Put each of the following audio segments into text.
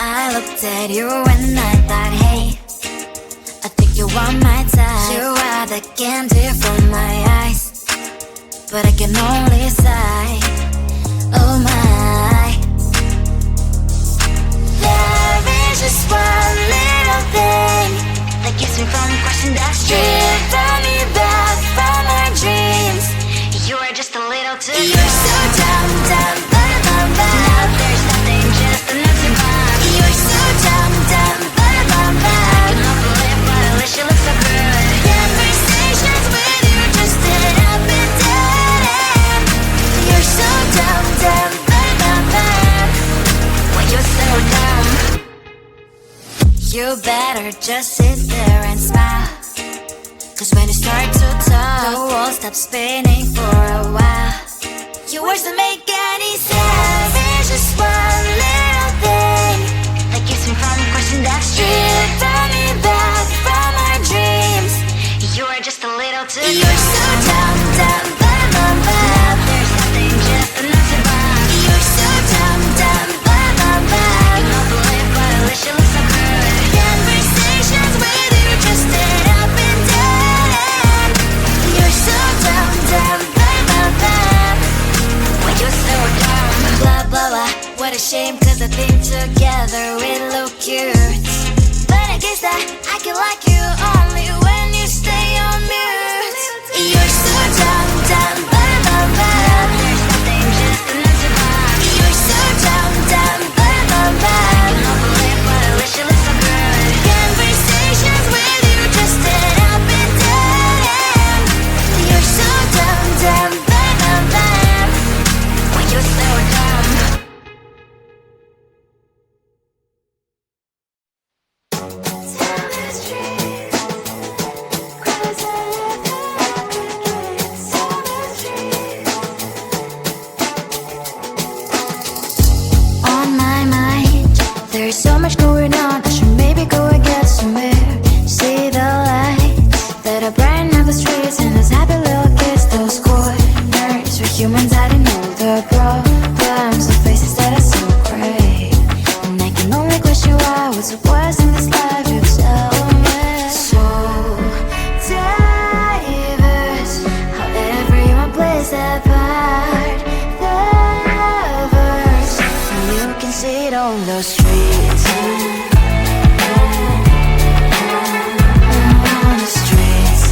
I looked at you and I thought, hey, I think you are my type. You are the candy from my eyes, but I can only sigh, oh my. There is just one little thing that keeps me from crossing that street, drive me back from my dreams. You are just a little too close. You're so dumb, dumb, bum, bum. Now there's nothing, just enough to bomb. You're so dumb, dumb, bum, bum. I can offer it, but at least you look so good. Conversations with you just end up in dead end. You're so dumb, dumb, bum, bum. When you're so dumb, you better just sit there and smile, 'cause when you start to talk, the world stops spinning for a while. Your words don't make any sense. There's just one little thing that keeps me from crossing that street, drive me back from our dreams. You are just a little too close. You're so dumb, dumb, bum, bum, bum. There's nothing, just enough to bomb. You're so dumb, dumb, bum, bum, bum. You know the life, but at least you look so good. Conversations with you just end up in dead end. You're so dumb, dumb, bum, bum, bum. When you're so dumb, blah, blah, blah. What a shame, 'cause I think together we look cute, but I guess that I can like you only when you stay on mute. You're so dumb, dumb, bum, bum, bum. There's nothing, just enough to bomb. You're so dumb, dumb, bum, bum, bum. You know the life, but at least you look so good. Conversations with you just end up in dead end. You're so dumb, dumb, bum, bum, bum. When you're so dumb. On my mind, there's so much going on. I should maybe go and get some air. See the lights that are brighten up the streets, and those happy little kids, those corners where humans hiding all the problems, the faces that are so great. And I can only question why, what's the worst in this life, you tell me. So diverse, how everyone plays their part. Lovers, and you can see it on the streets. On the streets.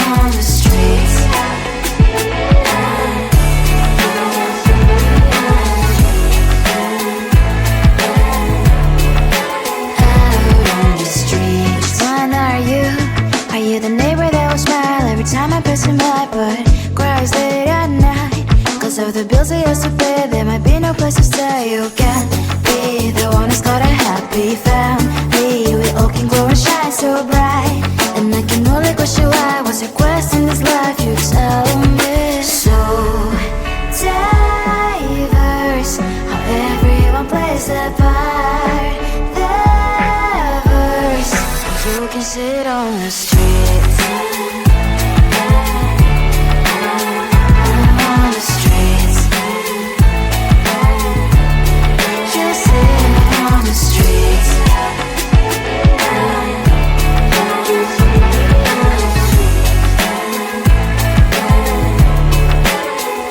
On the streets. Out on the streets. Which one are you? Are you the neighbor that will smile every time I pass him by, but cries late at night 'cause of the bills they used to pay? There might be no place to stay. You can be the one who's got a happy family. We all can glow and shine so bright, and I can only question why. What's your quest in this life, you tell me. So diverse, how everyone plays their part. Lovers, you can sit on the streets. On the streets. You sit on the streets.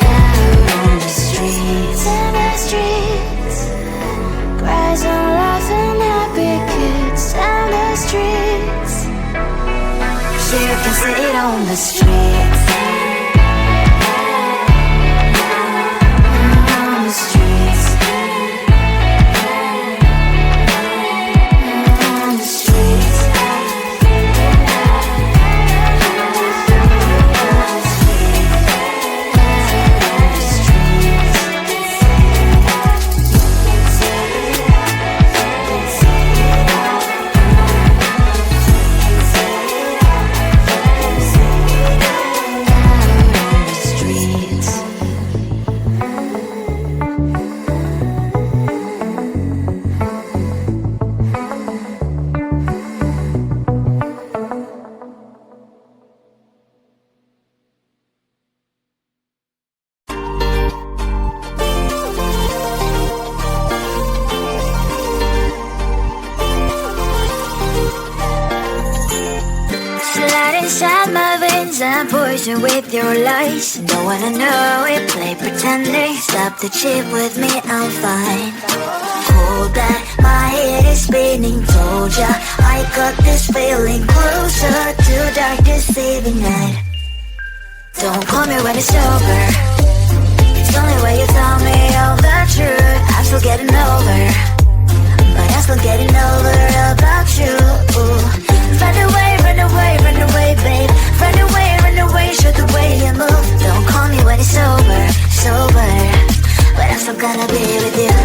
Out on the streets. In the streets. Cries and laughing, happy kids. On the streets. You can sit on the streets. On the streets. On the streets. manipulation with your lies. Don't wanna know it, play pretending. Stop the cheat with me, I'm fine. Hold that, my head is spinning. Told ya, I got this feeling closer to dark deceiving night. Don't call me when it's over. It's the only way you tell me all the truth. I'm still getting over, but I'm still getting over about you. Run away, run away, run away, babe. Run away, show the way you move. Don't call me when it's over, sober, but I'm still gonna be with you.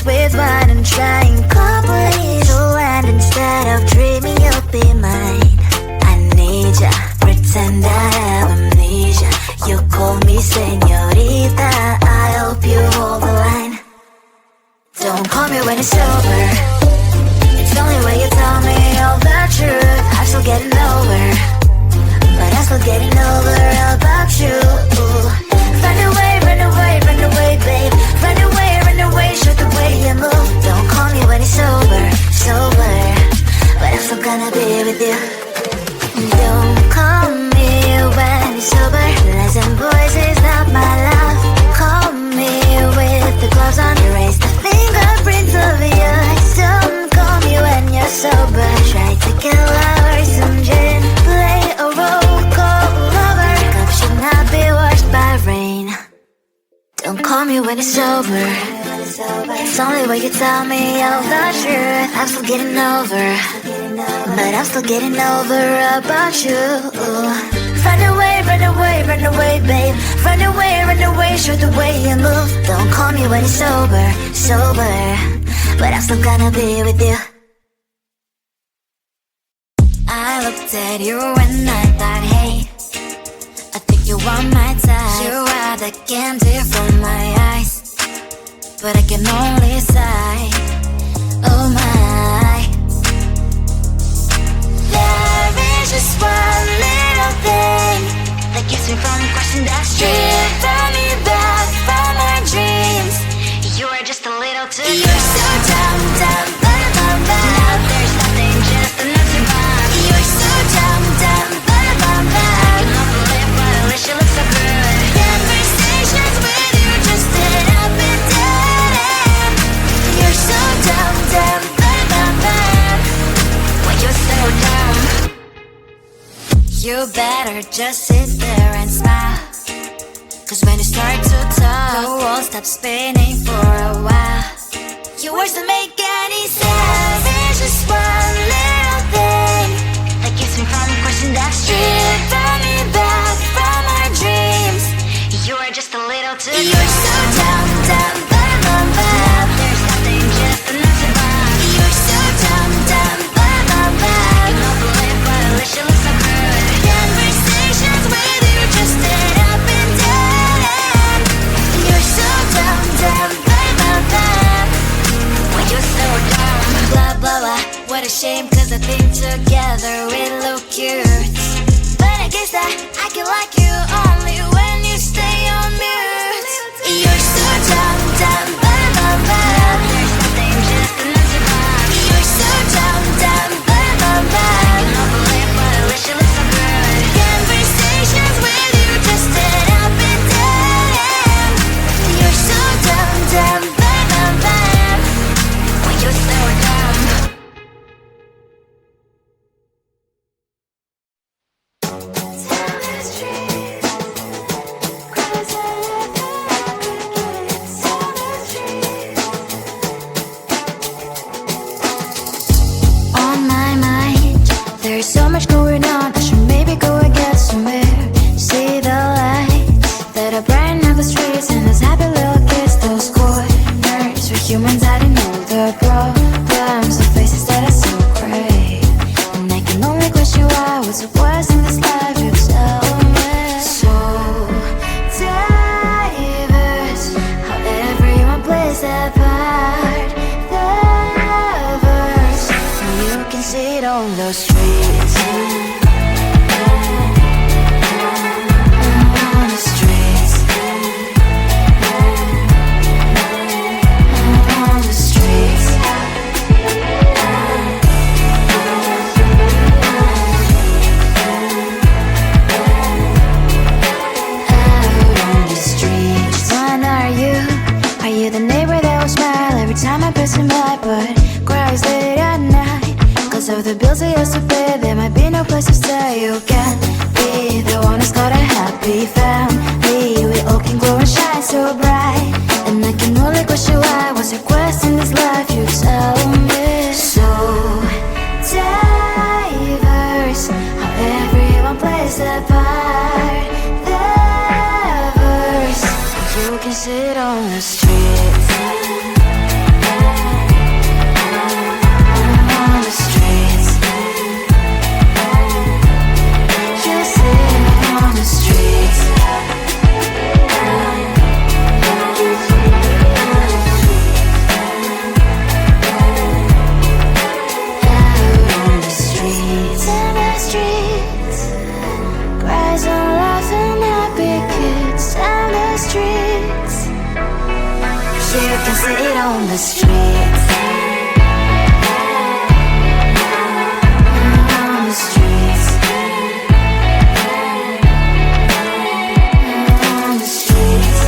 With wine and trying couples to land instead of dreaming you'll be mine. I need ya, pretend I have amnesia. You call me señorita, I hope you hold the line. Don't call me when it's over. It's the only way you tell me all the truth. I'm still getting over, but I'm still getting over about you. Run away, run away, run away, babe. Run away, show the way you move. Don't call me when it's over, sober, but I'm still gonna be with you. Don't call me when it's over. Listen, boys, is not my love. Call me with the gloves on. Erase the fingerprints of yours. Don't call me when you're sober. Try to get lower, some gin. Play a role called lover. Cup should not be washed by rain. Don't call me when it's over. It's the only way you tell me all the truth. I'm still getting over, but I'm still getting over about you. Run away, run away, run away, babe. Run away, show the way you move. Don't call me when it's sober, sober, but I'm still gonna be with you. I looked at you and I thought, hey, I think you are my type. You are the candy from my eyes, but I can only sigh, oh my. There is just one little thing that keeps me from crossing that street. Drive me back from my dreams. You are just a little too good. You're so dumb, dumb, but now there's nothing, just enough to bomb. You're so dumb, dumb, but I cannot believe but at least you look so good. Conversations with you just end up in dead. You're so dumb, dumb, but when you're so dumb. You better just sit there and smile, cause when you start to talk, the world stops spinning for a while. Your words don't make any sense. There's just one little thing that keeps me from crossing that street. Draw me back from our dreams. You are just a little too good. You're so dumb, dumb, but there's nothing, just enough to bomb. You're so dumb, dumb, but I cannot believe but at least you look so good. Conversations with you just end up in dead end. You're so dumb, dumb, but when you're so dumb. Blah, blah, blah, what a shame, cause I think together we look cute. But I guess that I can like you only when you stay on mute. You're so dumb, dumb, but there's nothing, just enough to bomb. You're so dumb, dumb, but I cannot believe but at least you look so good. Conversations with you just end up in dead end. You're so dumb, dumb, but when you're so dumb. On my mind, there's so much going on. I should maybe go and get some air. See the lights that are brighten up the streets, and those happy little kids, those corners where humans hiding all the problems, the faces that are so gray. And I can only question why, what's the worst in this life, you tell me. So diverse, how everyone plays their part. on the streets. On the streets. On the streets. The neighbor that will smile every time I pass him by, but cries late at night. Cause of the bills I used to pay, there might be no place to stay. You can't be the one who's got a happy family. We all can glow and shine so bright, and I can only question why. What's your quest in this life? You tell me. So diverse, how everyone plays their part. Their verse, you can sit on the street. Sit on the streets. On the streets. On the streets.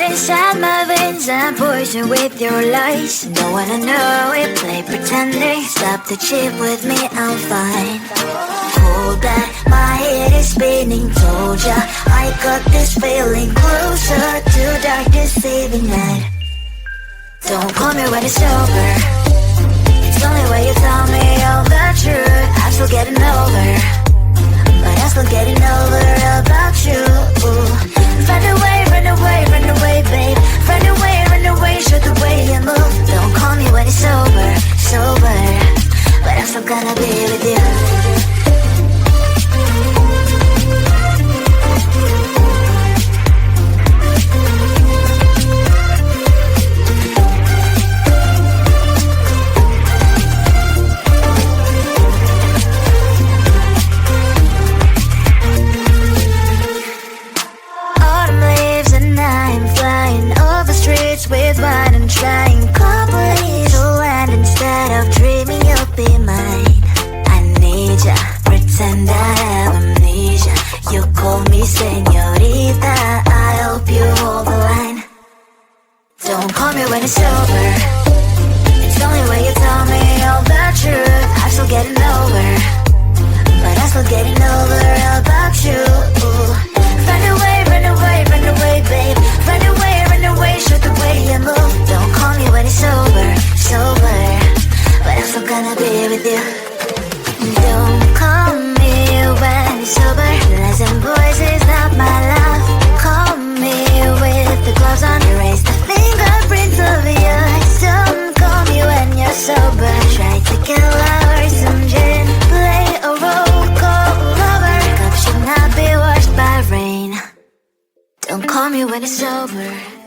Inside my veins, I'm poison with your lies. Don't wanna know it, play pretending. Stop the chip with me, I'm fine. Hold back, my head is spinning. Told ya, I got this feeling closer to dark deceiving night. Don't call me when it's over. It's only when you tell me all the truth. I'm still getting over, but I'm still getting over about you. Run away, run away, run away, babe. Run away, show the way you move. Don't call me when it's sober, but I'm still gonna be with you. With wine and trying company to land instead of dreaming you'll be mine. I need ya, pretend I have amnesia. You call me señorita, I hope you hold the line. Don't call me when it's over. It's only when you tell me all the truth. I'm still getting over, but I'm still getting over about you. Run away, run away, run away, babe. Run away, show the way you move. Don't call me when it's sober, but I'm still gonna be with you. Don't call me when it's sober. Lies and boys is not my love. Call me with the gloves on. Erase the fingerprints of yours. Don't call me when you're sober. Try to get lower, some gin. Play a role, call lover. Cup should not be washed by rain. Don't call me when it's over.